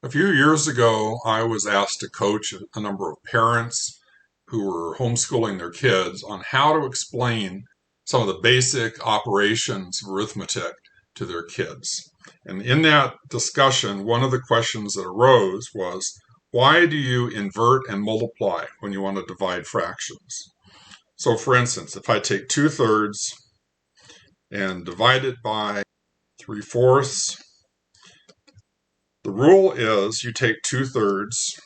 A few years ago, I was asked to coach a number of parents who were homeschooling their kids on how to explain some of the basic operations of arithmetic to their kids. And in that discussion, one of the questions that arose was, why do you invert and multiply when you want to divide fractions? So for instance, if I take 2/3 and divide it by 3/4, the rule is you take 2/3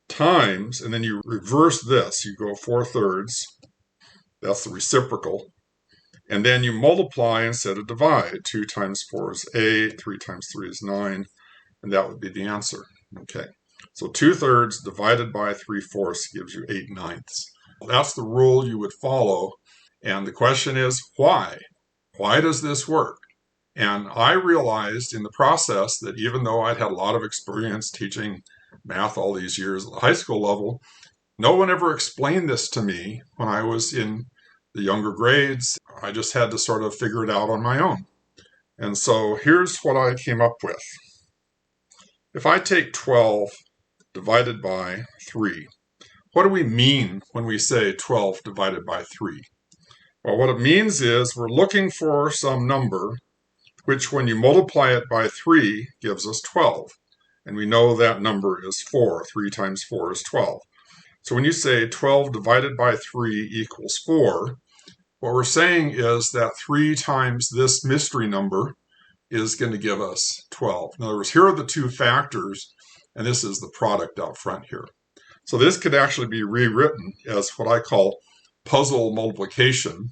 times, and then you reverse this. You go 4/3, that's the reciprocal, and then you multiply instead of divide. 2 times 4 is 8, 3 times 3 is 9, and that would be the answer. Okay, so 2/3 divided by 3/4 gives you 8/9. That's the rule you would follow, and the question is, why? Why does this work? And I realized in the process that even though I'd had a lot of experience teaching math all these years at the high school level, no one ever explained this to me when I was in the younger grades. I just had to sort of figure it out on my own. And so here's what I came up with. If I take 12 divided by 3, what do we mean when we say 12 divided by 3? Well, what it means is we're looking for some number which when you multiply it by 3 gives us 12. And we know that number is 4. 3 times 4 is 12. So when you say 12 divided by 3 equals 4, what we're saying is that 3 times this mystery number is going to give us 12. In other words, here are the two factors, and this is the product out front here. So this could actually be rewritten as what I call puzzle multiplication.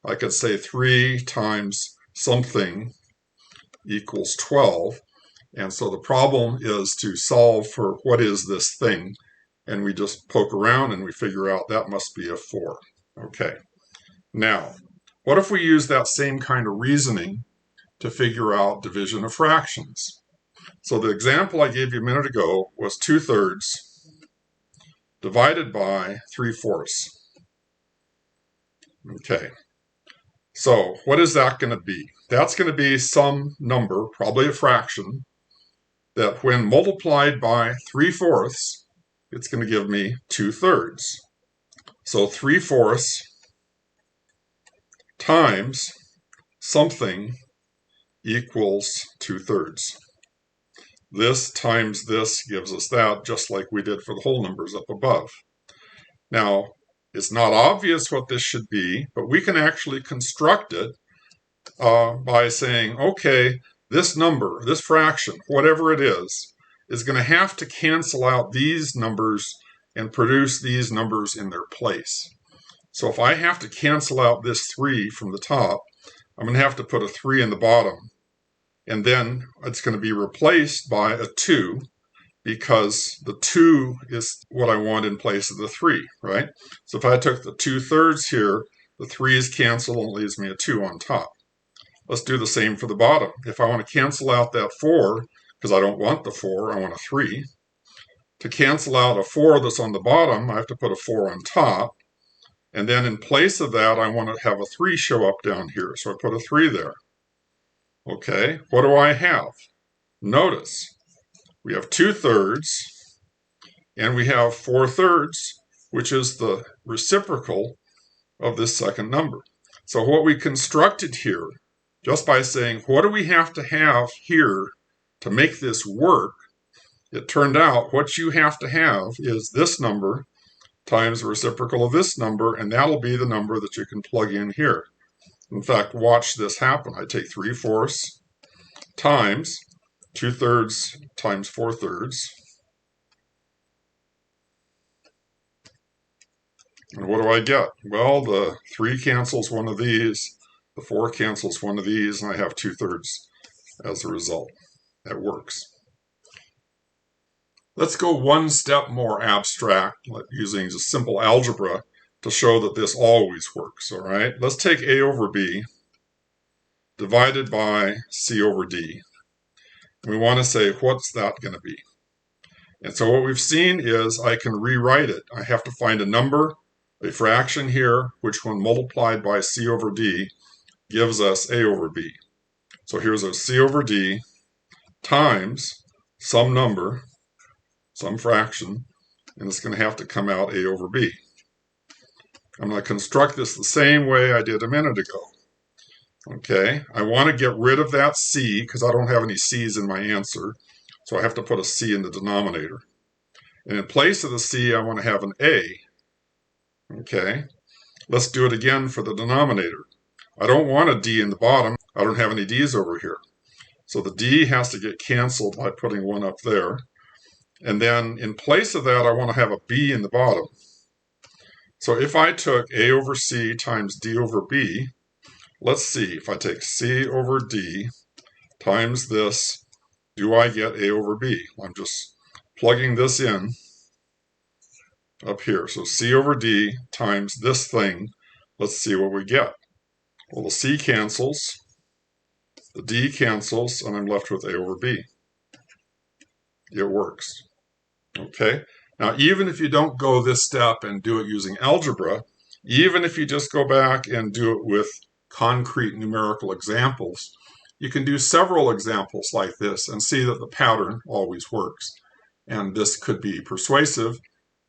I could say 3 times something equals 12. And so the problem is to solve for what is this thing. And we just poke around and we figure out that must be a 4. Okay. Now, what if we use that same kind of reasoning to figure out division of fractions? So the example I gave you a minute ago was 2/3 divided by 3/4. Okay. So what is that going to be? That's going to be some number, probably a fraction, that when multiplied by 3/4, it's going to give me 2/3. So 3/4 times something equals 2/3. This times this gives us that, just like we did for the whole numbers up above. Now, it's not obvious what this should be, but we can actually construct it by saying, okay, this number, this fraction, whatever it is going to have to cancel out these numbers and produce these numbers in their place. So if I have to cancel out this 3 from the top, I'm going to have to put a 3 in the bottom. And then it's going to be replaced by a 2, because the 2 is what I want in place of the 3, right? So if I took the 2/3 here, the 3's cancel and it leaves me a 2 on top. Let's do the same for the bottom. If I want to cancel out that 4, because I don't want the 4, I want a 3. To cancel out a 4 that's on the bottom, I have to put a 4 on top. And then in place of that, I want to have a 3 show up down here. So I put a 3 there. Okay, what do I have? Notice, we have 2/3, and we have 4/3, which is the reciprocal of this second number. So what we constructed here, just by saying, what do we have to have here to make this work? It turned out what you have to have is this number times the reciprocal of this number, and that'll be the number that you can plug in here. In fact, watch this happen. I take 3/4 times 2/3 times 4/3. And what do I get? Well, the 3 cancels one of these, the 4 cancels one of these, and I have 2/3 as a result. That works. Let's go one step more abstract, using just simple algebra to show that this always works, all right? Let's take A over B divided by C over D. We want to say, what's that going to be? And so what we've seen is I can rewrite it. I have to find a number, a fraction here, which when multiplied by C over D gives us A over B. So here's a C over D times some number, some fraction, and it's going to have to come out a over b. I'm going to construct this the same way I did a minute ago. Okay, I want to get rid of that c because I don't have any c's in my answer, so I have to put a c in the denominator. And in place of the c, I want to have an a. Okay, let's do it again for the denominator. I don't want a d in the bottom. I don't have any d's over here. So the d has to get canceled by putting one up there. And then in place of that, I want to have a b in the bottom. So if I took a over c times d over b, let's see, if I take c over d times this, do I get a over b? I'm just plugging this in up here. So c over d times this thing, let's see what we get. Well, the c cancels, the d cancels, and I'm left with a over b. It works. Okay, now even if you don't go this step and do it using algebra, even if you just go back and do it with concrete numerical examples, you can do several examples like this and see that the pattern always works. And this could be persuasive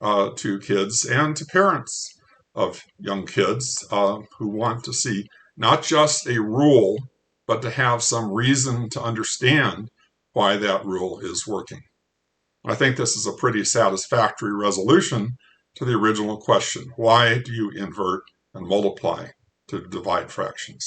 to kids and to parents of young kids who want to see not just a rule, but to have some reason to understand why that rule is working. I think this is a pretty satisfactory resolution to the original question. Why do you invert and multiply to divide fractions?